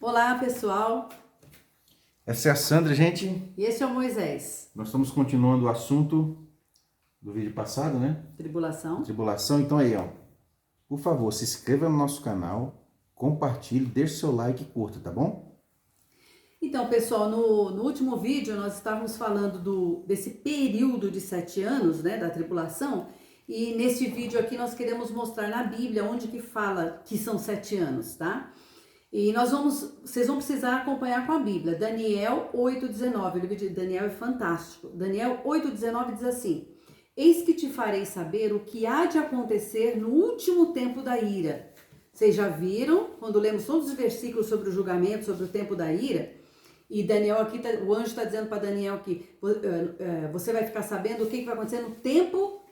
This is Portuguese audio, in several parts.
Olá, pessoal. Essa é a Sandra, gente. E esse é o Moisés. Nós estamos continuando o assunto do vídeo passado, né? Tribulação. Tribulação. Então aí, ó. Por favor, se inscreva no nosso canal, compartilhe, deixe seu like e curta, tá bom? Então, pessoal, no último vídeo nós estávamos falando desse período de 7 anos, né, da tribulação. E nesse vídeo aqui nós queremos mostrar na Bíblia onde que fala que são 7 anos, tá? E vocês vão precisar acompanhar com a Bíblia. Daniel 8,19, o livro de Daniel é fantástico. Daniel 8,19 diz assim: Eis que te farei saber o que há de acontecer no último tempo da ira. Vocês já viram, quando lemos todos os versículos sobre o julgamento, sobre o tempo da ira, e Daniel aqui, o anjo está dizendo para Daniel que você vai ficar sabendo o que vai acontecer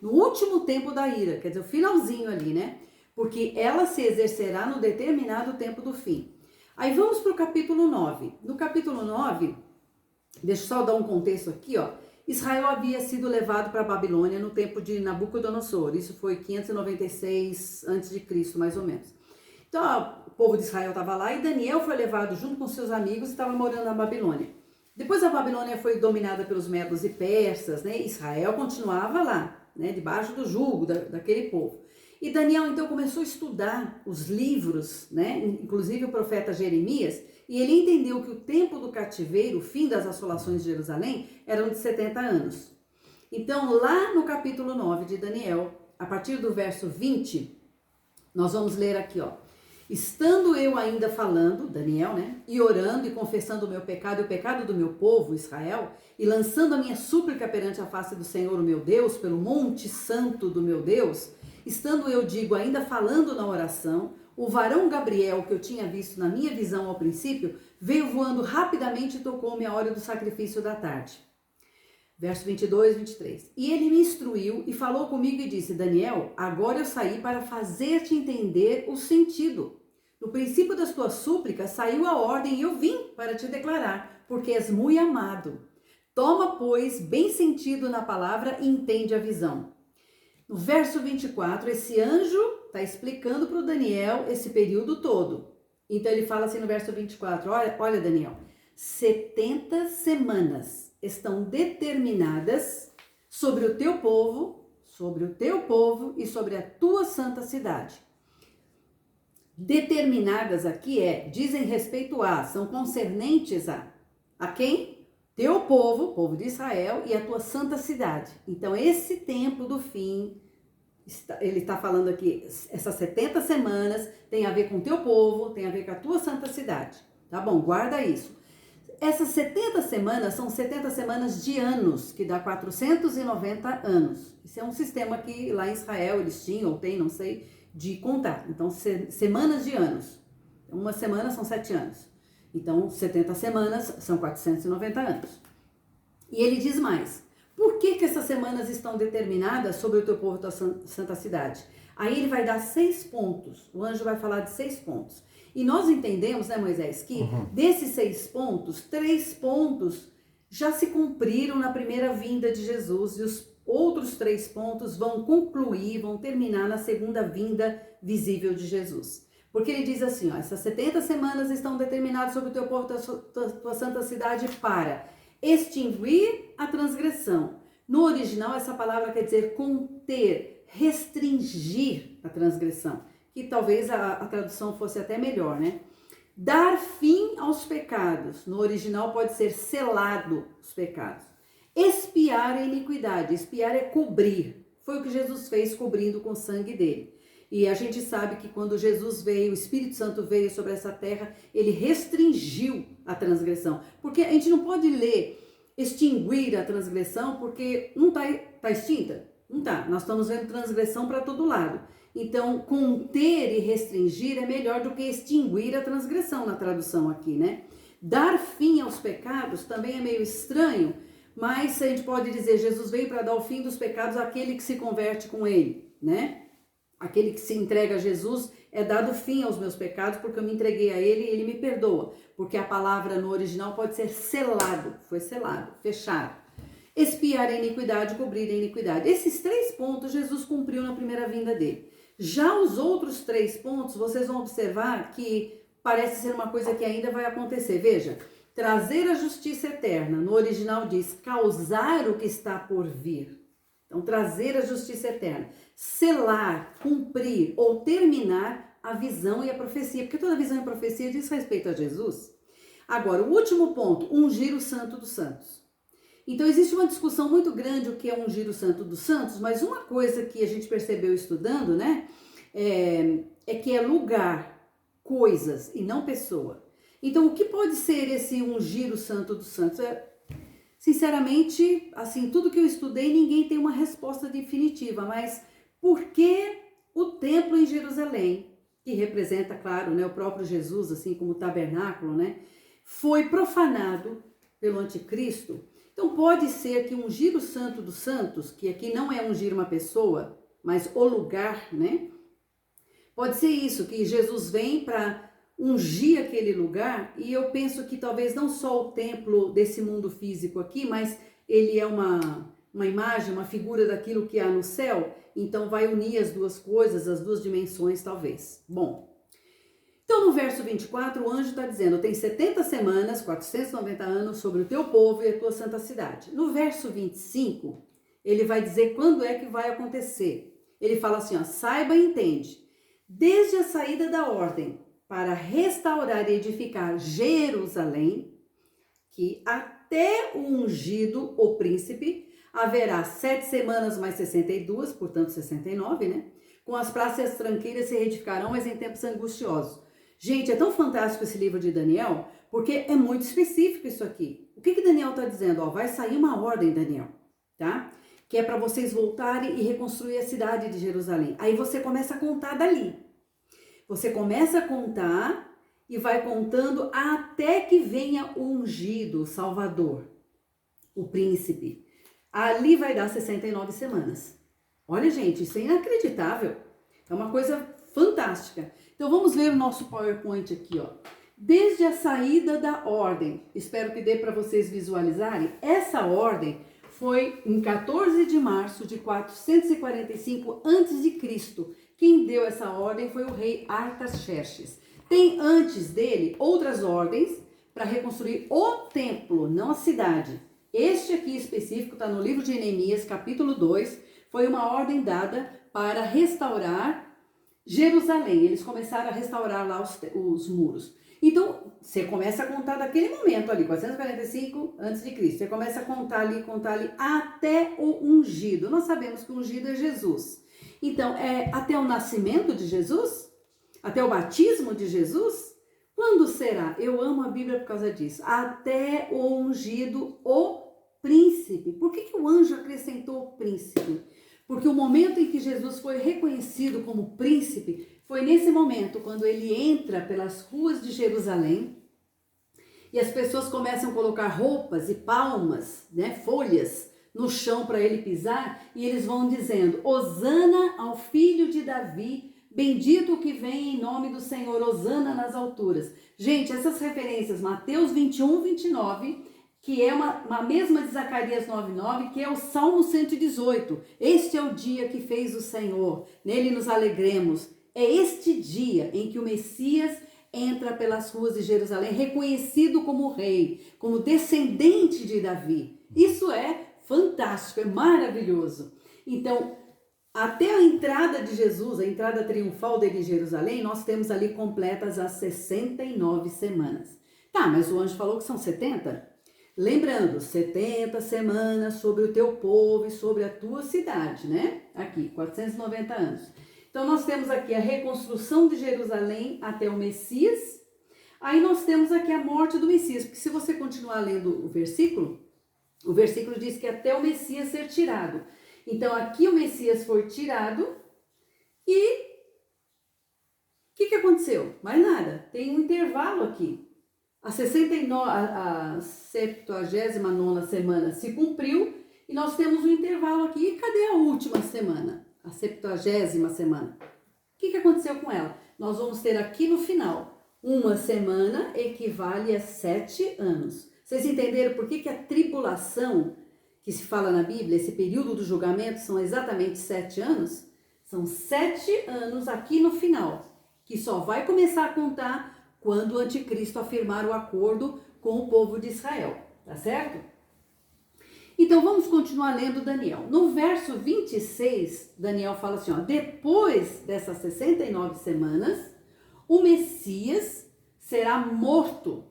no último tempo da ira, quer dizer, o finalzinho ali, né? Porque ela se exercerá no determinado tempo do fim. Aí vamos para o capítulo 9. No capítulo 9, deixa eu só dar um contexto aqui, ó. Israel havia sido levado para a Babilônia no tempo de Nabucodonosor. Isso foi 596 a.C., mais ou menos. Então, ó, o povo de Israel estava lá e Daniel foi levado junto com seus amigos e estava morando na Babilônia. Depois a Babilônia foi dominada pelos medos e persas, né? Israel continuava lá, né? Debaixo do jugo daquele povo. E Daniel então começou a estudar os livros, né? Inclusive o profeta Jeremias, e ele entendeu que o tempo do cativeiro, o fim das assolações de Jerusalém, eram de 70 anos. Então, lá no capítulo 9 de Daniel, a partir do verso 20, nós vamos ler aqui, ó. Estando eu ainda falando, Daniel, né? E orando e confessando o meu pecado e o pecado do meu povo, Israel, e lançando a minha súplica perante a face do Senhor, o meu Deus, pelo monte santo do meu Deus, estando eu, digo, ainda falando na oração, o varão Gabriel, que eu tinha visto na minha visão ao princípio, veio voando rapidamente e tocou-me a hora do sacrifício da tarde. Verso 22, 23. E ele me instruiu e falou comigo e disse: Daniel, agora eu saí para fazer-te entender o sentido. No princípio das tuas súplicas saiu a ordem e eu vim para te declarar, porque és muito amado. Toma, pois, bem sentido na palavra e entende a visão. No verso 24, esse anjo está explicando para o Daniel esse período todo. Então ele fala assim no verso 24, olha Daniel, 70 semanas estão determinadas sobre o teu povo e sobre a tua santa cidade. Determinadas aqui dizem respeito a, são concernentes a quem? Teu povo de Israel e a tua santa cidade. Então, esse tempo do fim, ele está falando aqui, essas 70 semanas tem a ver com teu povo, tem a ver com a tua santa cidade. Tá bom? Guarda isso. Essas 70 semanas são 70 semanas de anos, que dá 490 anos. Isso é um sistema que lá em Israel eles tinham, ou tem, não sei, de contar. Então, semanas de anos. Uma semana são 7 anos. Então, 70 semanas são 490 anos. E ele diz mais. Por que essas semanas estão determinadas sobre o teu povo e tua santa cidade? Aí ele vai dar 6 pontos. O anjo vai falar de 6 pontos. E nós entendemos, né, Moisés, que desses 6 pontos, 3 pontos já se cumpriram na primeira vinda de Jesus e os outros 3 pontos vão concluir, vão terminar na segunda vinda visível de Jesus. Porque ele diz assim, ó, essas 70 semanas estão determinadas sobre o teu povo e tua santa cidade para extinguir a transgressão. No original, essa palavra quer dizer conter, restringir a transgressão. Que talvez a tradução fosse até melhor, né? Dar fim aos pecados. No original pode ser selado os pecados. Expiar a iniquidade. Expiar é cobrir. Foi o que Jesus fez cobrindo com o sangue dele. E a gente sabe que quando Jesus veio, o Espírito Santo veio sobre essa terra, ele restringiu a transgressão. Porque a gente não pode ler extinguir a transgressão, porque não está extinta. Não tá. Nós estamos vendo transgressão para todo lado. Então, conter e restringir é melhor do que extinguir a transgressão na tradução aqui, né? Dar fim aos pecados também é meio estranho, mas a gente pode dizer, Jesus veio para dar o fim dos pecados àquele que se converte com ele, né? Aquele que se entrega a Jesus é dado fim aos meus pecados, porque eu me entreguei a ele e ele me perdoa. Porque a palavra no original pode ser selado, foi selado, fechado. Expiar a iniquidade, cobrir a iniquidade. Esses 3 pontos Jesus cumpriu na primeira vinda dele. Já os outros 3 pontos, vocês vão observar que parece ser uma coisa que ainda vai acontecer. Veja, trazer a justiça eterna, no original diz causar o que está por vir. Então, trazer a justiça eterna, selar, cumprir ou terminar a visão e a profecia, porque toda visão e profecia diz respeito a Jesus. Agora, o último ponto, ungir o Santo dos Santos. Então, existe uma discussão muito grande o que é ungir o Santo dos Santos, mas uma coisa que a gente percebeu estudando, né, é que é lugar, coisas e não pessoa. Então, o que pode ser esse ungir o Santo dos Santos? Sinceramente, assim, tudo que eu estudei, ninguém tem uma resposta definitiva, mas por que o templo em Jerusalém, que representa, claro, né, o próprio Jesus, assim como o tabernáculo, né, foi profanado pelo anticristo? Então, pode ser que ungir o Santo dos Santos, que aqui não é ungir uma pessoa, mas o lugar, né? Pode ser isso, que Jesus vem para ungir aquele lugar, e eu penso que talvez não só o templo desse mundo físico aqui, mas ele é uma imagem, uma figura daquilo que há no céu, então vai unir as duas coisas, as duas dimensões talvez. Bom, então no verso 24 o anjo está dizendo, tem 70 semanas, 490 anos sobre o teu povo e a tua santa cidade. No verso 25, ele vai dizer quando é que vai acontecer. Ele fala assim, ó, saiba e entende, desde a saída da ordem, para restaurar e edificar Jerusalém, que até o ungido, o príncipe, haverá 7 semanas mais 62, portanto 69, né? Com as praças tranquilas se reedificarão, mas em tempos angustiosos. Gente, é tão fantástico esse livro de Daniel, porque é muito específico isso aqui. O que Daniel está dizendo? Ó, vai sair uma ordem, Daniel, tá? Que é para vocês voltarem e reconstruir a cidade de Jerusalém. Aí você começa a contar dali. Você começa a contar e vai contando até que venha o ungido, o Salvador, o príncipe. Ali vai dar 69 semanas. Olha, gente, isso é inacreditável. É uma coisa fantástica. Então, vamos ver o nosso PowerPoint aqui, ó. Desde a saída da ordem, espero que dê para vocês visualizarem, essa ordem foi em 14 de março de 445 a.C. Quem deu essa ordem foi o rei Artaxerxes. Tem antes dele outras ordens para reconstruir o templo, não a cidade. Este aqui específico está no livro de Neemias, capítulo 2, foi uma ordem dada para restaurar Jerusalém. Eles começaram a restaurar lá os muros. Então, você começa a contar daquele momento ali, 445 a.C. Você começa a contar ali, até o ungido. Nós sabemos que o ungido é Jesus. Então, até o nascimento de Jesus? Até o batismo de Jesus? Quando será? Eu amo a Bíblia por causa disso. Até o ungido, o príncipe. Por que o anjo acrescentou o príncipe? Porque o momento em que Jesus foi reconhecido como príncipe foi nesse momento, quando ele entra pelas ruas de Jerusalém e as pessoas começam a colocar roupas e palmas, né, folhas, no chão para ele pisar, e eles vão dizendo, Hosana ao filho de Davi, bendito o que vem em nome do Senhor, Hosana nas alturas. Gente, essas referências, Mateus 21, 29, que é uma mesma de Zacarias 9:9, que é o Salmo 118. Este é o dia que fez o Senhor, nele nos alegremos. É este dia em que o Messias entra pelas ruas de Jerusalém, reconhecido como rei, como descendente de Davi. Isso é fantástico, é maravilhoso. Então, até a entrada de Jesus, a entrada triunfal dele em Jerusalém, nós temos ali completas as 69 semanas. Tá, mas o anjo falou que são 70? Lembrando, 70 semanas sobre o teu povo e sobre a tua cidade, né? Aqui, 490 anos. Então, nós temos aqui a reconstrução de Jerusalém até o Messias. Aí nós temos aqui a morte do Messias, porque se você continuar lendo o versículo diz que até o Messias ser tirado. Então, aqui o Messias foi tirado e o que aconteceu? Mais nada, tem um intervalo aqui. A 79ª semana se cumpriu e nós temos um intervalo aqui. E cadê a última semana? A 70ª semana. O que aconteceu com ela? Nós vamos ter aqui no final, uma semana equivale a 7 anos. Vocês entenderam por que a tribulação que se fala na Bíblia, esse período do julgamento, são exatamente 7 anos? São 7 anos aqui no final, que só vai começar a contar quando o anticristo afirmar o acordo com o povo de Israel, tá certo? Então vamos continuar lendo Daniel. No verso 26, Daniel fala assim, ó, depois dessas 69 semanas, o Messias será morto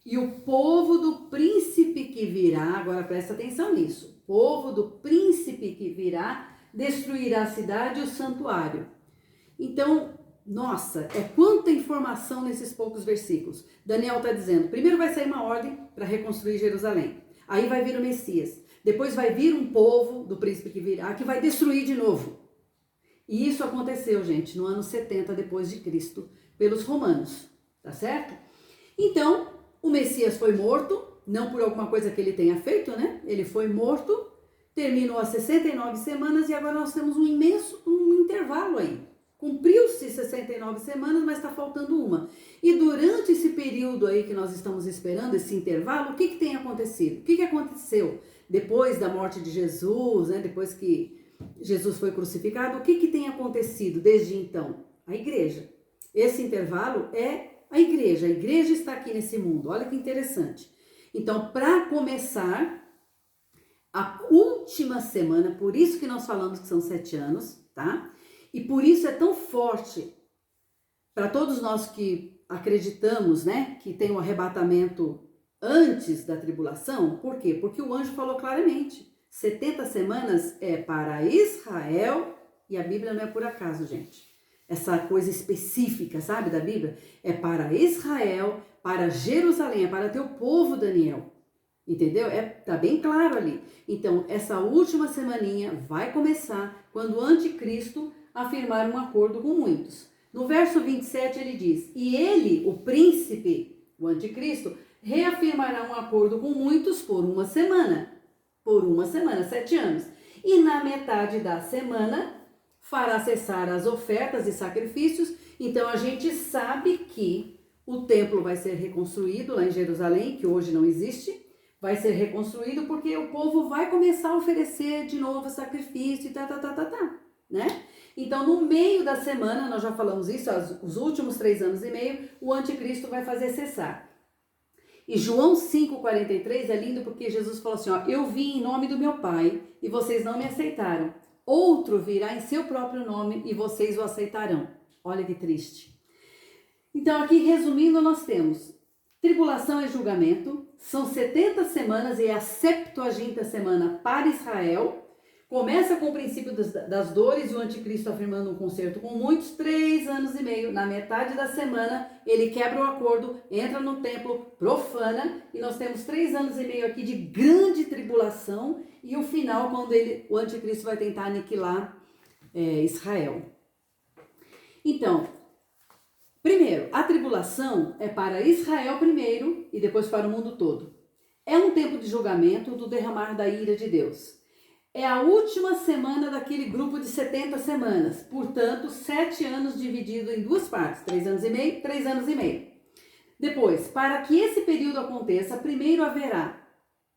e o povo do príncipe que virá, agora presta atenção nisso, o povo do príncipe que virá destruirá a cidade e o santuário. Então, nossa, é quanta informação nesses poucos versículos. Daniel está dizendo, primeiro vai sair uma ordem para reconstruir Jerusalém. Aí vai vir o Messias. Depois vai vir um povo do príncipe que virá, que vai destruir de novo. E isso aconteceu, gente, no ano 70 depois de Cristo, pelos romanos, tá certo? Então, o Messias foi morto, não por alguma coisa que ele tenha feito, né? Ele foi morto, terminou as 69 semanas e agora nós temos um intervalo aí. Cumpriu-se 69 semanas, mas está faltando uma. E durante esse período aí que nós estamos esperando, esse intervalo, o que tem acontecido? O que aconteceu depois da morte de Jesus, né? Depois que Jesus foi crucificado? O que tem acontecido desde então? A igreja. Esse intervalo é a igreja está aqui nesse mundo. Olha que interessante. Então, para começar, a última semana, por isso que nós falamos que são 7 anos, tá? E por isso é tão forte para todos nós que acreditamos, né, que tem um arrebatamento antes da tribulação. Por quê? Porque o anjo falou claramente, 70 semanas é para Israel, e a Bíblia não é por acaso, gente. Essa coisa específica, sabe, da Bíblia, é para Israel, para Jerusalém, é para teu povo, Daniel. Entendeu? Tá bem claro ali. Então, essa última semaninha vai começar quando o anticristo afirmar um acordo com muitos. No verso 27 ele diz, e ele, o príncipe, o anticristo, reafirmará um acordo com muitos por uma semana. Por uma semana, 7 anos. E na metade da semana fará cessar as ofertas e sacrifícios. Então a gente sabe que o templo vai ser reconstruído lá em Jerusalém, que hoje não existe. Vai ser reconstruído porque o povo vai começar a oferecer de novo sacrifício e né? Então, no meio da semana, nós já falamos isso, os últimos 3 anos e meio, o anticristo vai fazer cessar. E João 5,43 é lindo porque Jesus falou assim, ó, eu vim em nome do meu Pai e vocês não me aceitaram. Outro virá em seu próprio nome e vocês o aceitarão. Olha que triste. Então, aqui resumindo, nós temos tribulação e julgamento, são 70 semanas e é a 70ª semana para Israel. Começa com o princípio das dores e o anticristo afirmando um concerto com muitos, 3 anos e meio. Na metade da semana, ele quebra o acordo, entra no templo, profana, e nós temos 3 anos e meio aqui de grande tribulação e o final quando o anticristo vai tentar aniquilar Israel. Então, primeiro, a tribulação é para Israel primeiro e depois para o mundo todo. É um tempo de julgamento do derramar da ira de Deus. É a última semana daquele grupo de 70 semanas. Portanto, 7 anos dividido em 2 partes. 3 anos e meio, 3 anos e meio. Depois, para que esse período aconteça, primeiro haverá.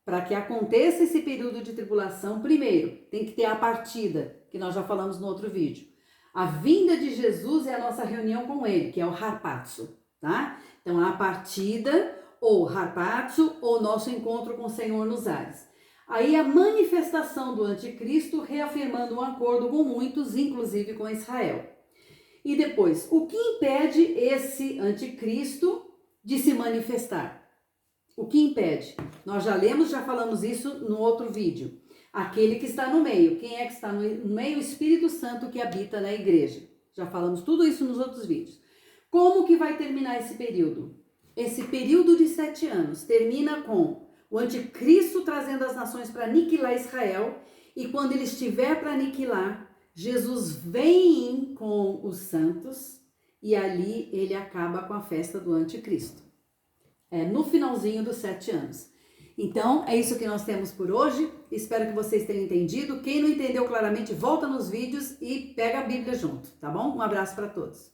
Para que aconteça esse período de tribulação, primeiro, tem que ter a partida, que nós já falamos no outro vídeo. A vinda de Jesus é a nossa reunião com ele, que é o harpazo, tá? Então, a partida, ou harpazo, ou nosso encontro com o Senhor nos ares. Aí a manifestação do anticristo reafirmando um acordo com muitos, inclusive com Israel. E depois, o que impede esse anticristo de se manifestar? O que impede? Nós já lemos, já falamos isso no outro vídeo. Aquele que está no meio. Quem é que está no meio? O Espírito Santo que habita na igreja. Já falamos tudo isso nos outros vídeos. Como que vai terminar esse período? Esse período de 7 anos termina com o anticristo trazendo as nações para aniquilar Israel, e quando ele estiver para aniquilar, Jesus vem com os santos e ali ele acaba com a festa do anticristo. É no finalzinho dos 7 anos. Então, é isso que nós temos por hoje. Espero que vocês tenham entendido. Quem não entendeu claramente, volta nos vídeos e pega a Bíblia junto, tá bom? Um abraço para todos.